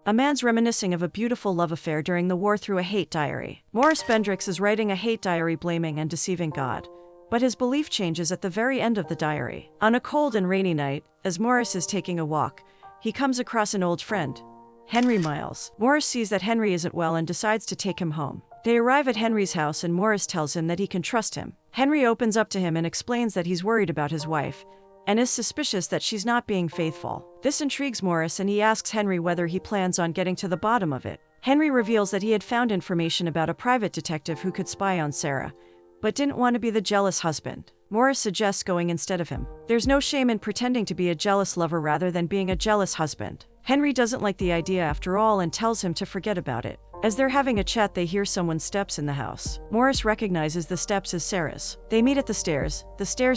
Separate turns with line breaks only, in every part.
A man's reminiscing of a beautiful love affair during the war through a hate diary. Morris Bendrix is writing a hate diary blaming and deceiving God. But his belief changes at the very end of the diary. On a cold and rainy night, as Morris is taking a walk, he comes across an old friend, Henry Miles. Morris sees that Henry isn't well and decides to take him home. They arrive at Henry's house and Morris tells him that he can trust him. Henry opens up to him and explains that he's worried about his wife and is suspicious that she's not being faithful. This intrigues Morris and he asks Henry whether he plans on getting to the bottom of it. Henry reveals that he had found information about a private detective who could spy on Sarah, but didn't want to be the jealous husband. Morris suggests going instead of him. There's no shame in pretending to be a jealous lover rather than being a jealous husband. Henry doesn't like the idea after all and tells him to forget about it. As they're having a chat, they hear someone's steps in the house. Morris recognizes the steps as Sarah's. They meet at the stairs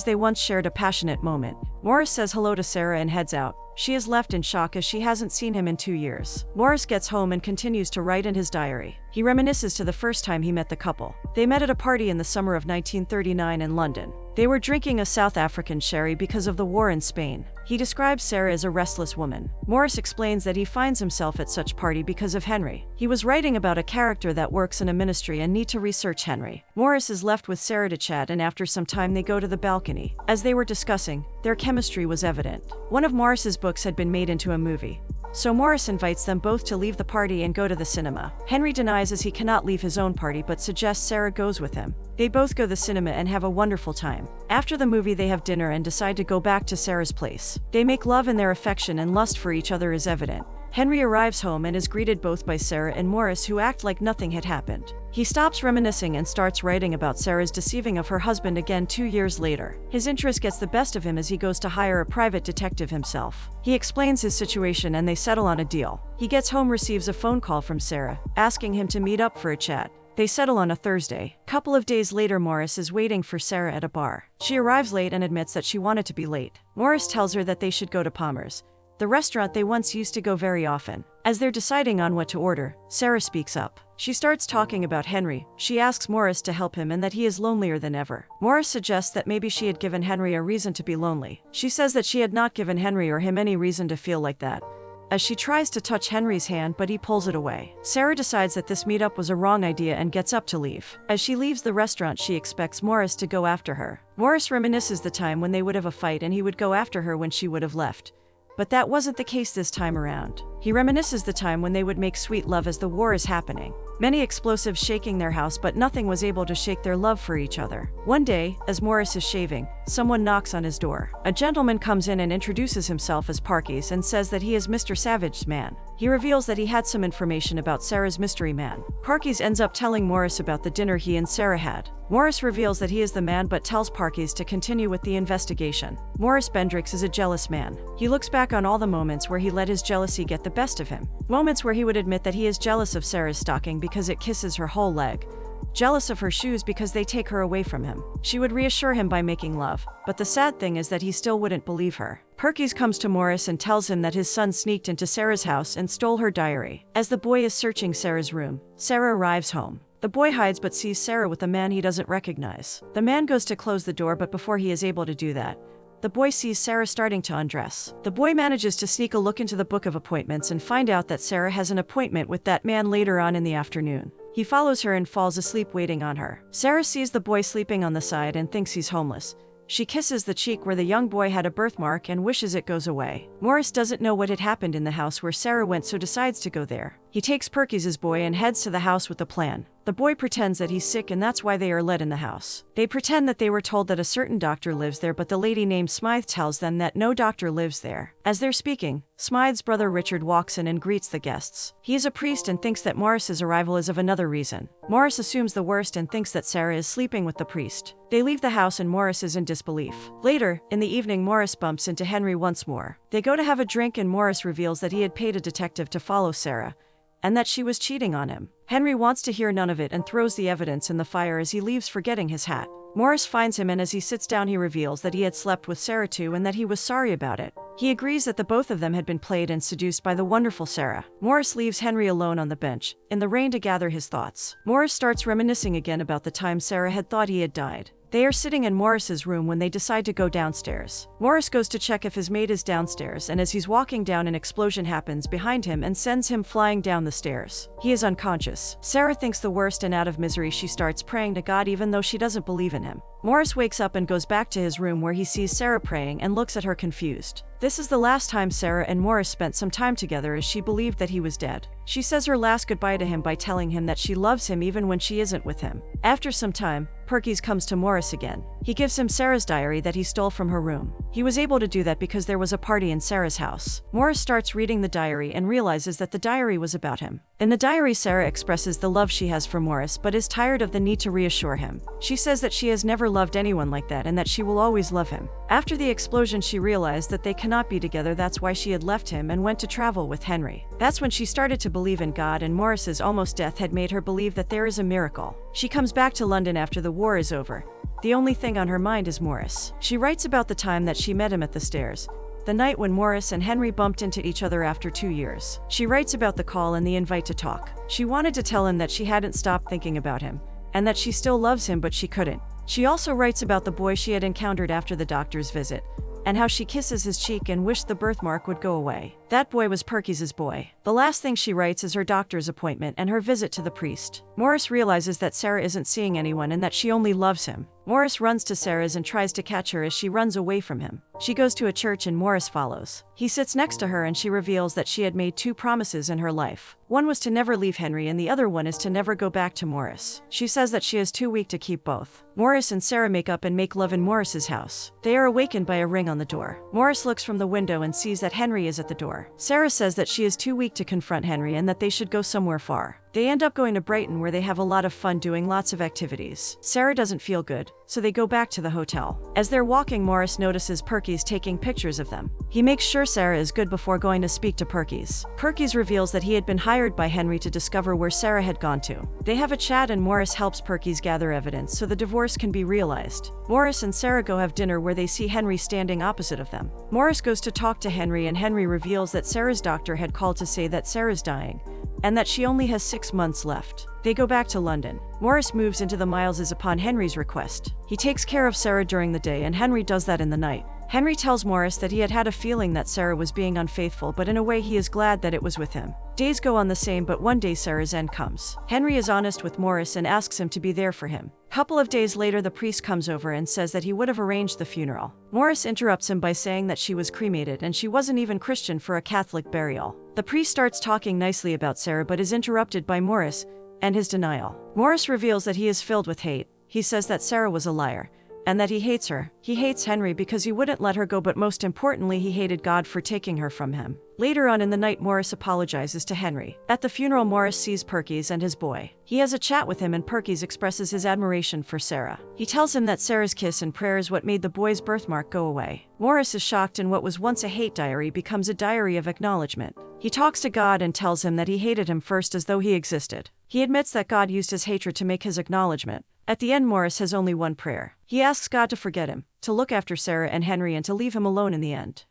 they once shared a passionate moment. Morris says hello to Sarah and heads out. She is left in shock as she hasn't seen him in 2 years. Morris gets home and continues to write in his diary. He reminisces to the first time he met the couple. They met at a party in the summer of 1939 in London. They were drinking a South African sherry because of the war in Spain. He describes Sarah as a restless woman. Morris explains that he finds himself at such party because of Henry. He was writing about a character that works in a ministry and need to research Henry. Morris is left with Sarah to chat and after some time they go to the balcony. As they were discussing, their chemistry was evident. One of Morris's books had been made into a movie. So Morris invites them both to leave the party and go to the cinema. Henry denies as he cannot leave his own party but suggests Sarah goes with him. They both go to the cinema and have a wonderful time. After the movie they have dinner and decide to go back to Sarah's place. They make love and their affection and lust for each other is evident. Henry arrives home and is greeted both by Sarah and Morris who act like nothing had happened. He stops reminiscing and starts writing about Sarah's deceiving of her husband again 2 years later. His interest gets the best of him as he goes to hire a private detective himself. He explains his situation and they settle on a deal. He gets home, receives a phone call from Sarah, asking him to meet up for a chat. They settle on a Thursday. Couple of days later, Morris is waiting for Sarah at a bar. She arrives late and admits that she wanted to be late. Morris tells her that they should go to Palmer's, the restaurant they once used to go very often. As they're deciding on what to order, Sarah speaks up. She starts talking about Henry. She asks Morris to help him and that he is lonelier than ever. Morris suggests that maybe she had given Henry a reason to be lonely. She says that she had not given Henry or him any reason to feel like that, as she tries to touch Henry's hand but he pulls it away. Sarah decides that this meetup was a wrong idea and gets up to leave. As she leaves the restaurant, she expects Morris to go after her. Morris reminisces the time when they would have a fight and he would go after her when she would have left. But that wasn't the case this time around. He reminisces the time when they would make sweet love as the war is happening. Many explosives shaking their house, but nothing was able to shake their love for each other. One day, as Morris is shaving, someone knocks on his door. A gentleman comes in and introduces himself as Parkes and says that he is Mr. Savage's man. He reveals that he had some information about Sarah's mystery man. Parkes ends up telling Morris about the dinner he and Sarah had. Morris reveals that he is the man but tells Parkes to continue with the investigation. Morris Bendrix is a jealous man. He looks back on all the moments where he let his jealousy get the best of him. Moments where he would admit that he is jealous of Sarah's stocking because it kisses her whole leg. Jealous of her shoes because they take her away from him. She would reassure him by making love, but the sad thing is that he still wouldn't believe her. Parkes comes to Morris and tells him that his son sneaked into Sarah's house and stole her diary. As the boy is searching Sarah's room, Sarah arrives home. The boy hides but sees Sarah with a man he doesn't recognize. The man goes to close the door, but before he is able to do that, the boy sees Sarah starting to undress. The boy manages to sneak a look into the book of appointments and find out that Sarah has an appointment with that man later on in the afternoon. He follows her and falls asleep waiting on her. Sarah sees the boy sleeping on the side and thinks he's homeless. She kisses the cheek where the young boy had a birthmark and wishes it goes away. Morris doesn't know what had happened in the house where Sarah went, so decides to go there. He takes Parkes' boy and heads to the house with a plan. The boy pretends that he's sick and that's why they are led in the house. They pretend that they were told that a certain doctor lives there, but the lady named Smythe tells them that no doctor lives there. As they're speaking, Smythe's brother Richard walks in and greets the guests. He is a priest and thinks that Morris's arrival is of another reason. Morris assumes the worst and thinks that Sarah is sleeping with the priest. They leave the house and Morris is in disbelief. Later, in the evening, Morris bumps into Henry once more. They go to have a drink and Morris reveals that he had paid a detective to follow Sarah, and that she was cheating on him. Henry wants to hear none of it and throws the evidence in the fire as he leaves, forgetting his hat. Morris finds him and as he sits down he reveals that he had slept with Sarah too and that he was sorry about it. He agrees that the both of them had been played and seduced by the wonderful Sarah. Morris leaves Henry alone on the bench, in the rain, to gather his thoughts. Morris starts reminiscing again about the time Sarah had thought he had died. They are sitting in Morris's room when they decide to go downstairs. Morris goes to check if his maid is downstairs, and as he's walking down, an explosion happens behind him and sends him flying down the stairs. He is unconscious. Sarah thinks the worst, and out of misery she starts praying to God even though she doesn't believe in him. Morris wakes up and goes back to his room where he sees Sarah praying and looks at her confused. This is the last time Sarah and Morris spent some time together, as she believed that he was dead. She says her last goodbye to him by telling him that she loves him even when she isn't with him. After some time, Perkys comes to Morris again. He gives him Sarah's diary that he stole from her room. He was able to do that because there was a party in Sarah's house. Morris starts reading the diary and realizes that the diary was about him. In the diary, Sarah expresses the love she has for Morris but is tired of the need to reassure him. She says that she has never loved anyone like that and that she will always love him. After the explosion, she realized that they cannot be together. That's why she had left him and went to travel with Henry. That's when she started to believe in God, and Morris's almost death had made her believe that there is a miracle. She comes back to London after the war is over. The only thing on her mind is Morris. She writes about the time that she met him at the stairs, the night when Morris and Henry bumped into each other after 2 years. She writes about the call and the invite to talk. She wanted to tell him that she hadn't stopped thinking about him, and that she still loves him, but she couldn't. She also writes about the boy she had encountered after the doctor's visit, and how she kisses his cheek and wished the birthmark would go away. That boy was Perkys' boy. The last thing she writes is her doctor's appointment and her visit to the priest. Morris realizes that Sarah isn't seeing anyone and that she only loves him. Morris runs to Sarah's and tries to catch her as she runs away from him. She goes to a church and Morris follows. He sits next to her and she reveals that she had made 2 promises in her life. One was to never leave Henry and the other one is to never go back to Morris. She says that she is too weak to keep both. Morris and Sarah make up and make love in Morris's house. They are awakened by a ring on the door. Morris looks from the window and sees that Henry is at the door. Sarah says that she is too weak to confront Henry and that they should go somewhere far. They end up going to Brighton, where they have a lot of fun doing lots of activities. Sarah doesn't feel good, so they go back to the hotel. As they're walking, Morris notices Perkys taking pictures of them. He makes sure Sarah is good before going to speak to Perkys. Perkys reveals that he had been hired by Henry to discover where Sarah had gone to. They have a chat and Morris helps Perkys gather evidence so the divorce can be realized. Morris and Sarah go have dinner where they see Henry standing opposite of them. Morris goes to talk to Henry and Henry reveals that Sarah's doctor had called to say that Sarah's dying, and that she only has 6 months left. They go back to London. Morris moves into the Mileses upon Henry's request. He takes care of Sarah during the day and Henry does that in the night. Henry tells Morris that he had had a feeling that Sarah was being unfaithful, but in a way he is glad that it was with him. Days go on the same, but one day Sarah's end comes. Henry is honest with Morris and asks him to be there for him. Couple of days later, the priest comes over and says that he would have arranged the funeral. Morris interrupts him by saying that she was cremated and she wasn't even Christian for a Catholic burial. The priest starts talking nicely about Sarah but is interrupted by Morris and his denial. Morris reveals that he is filled with hate. He says that Sarah was a liar, and that he hates her. He hates Henry because he wouldn't let her go, but most importantly, he hated God for taking her from him. Later on in the night, Morris apologizes to Henry. At the funeral, Morris sees Perkys and his boy. He has a chat with him and Perkys expresses his admiration for Sarah. He tells him that Sarah's kiss and prayer is what made the boy's birthmark go away. Morris is shocked, and what was once a hate diary becomes a diary of acknowledgement. He talks to God and tells him that he hated him first as though he existed. He admits that God used his hatred to make his acknowledgement. At the end, Morris has only one prayer. He asks God to forget him, to look after Sarah and Henry, and to leave him alone in the end.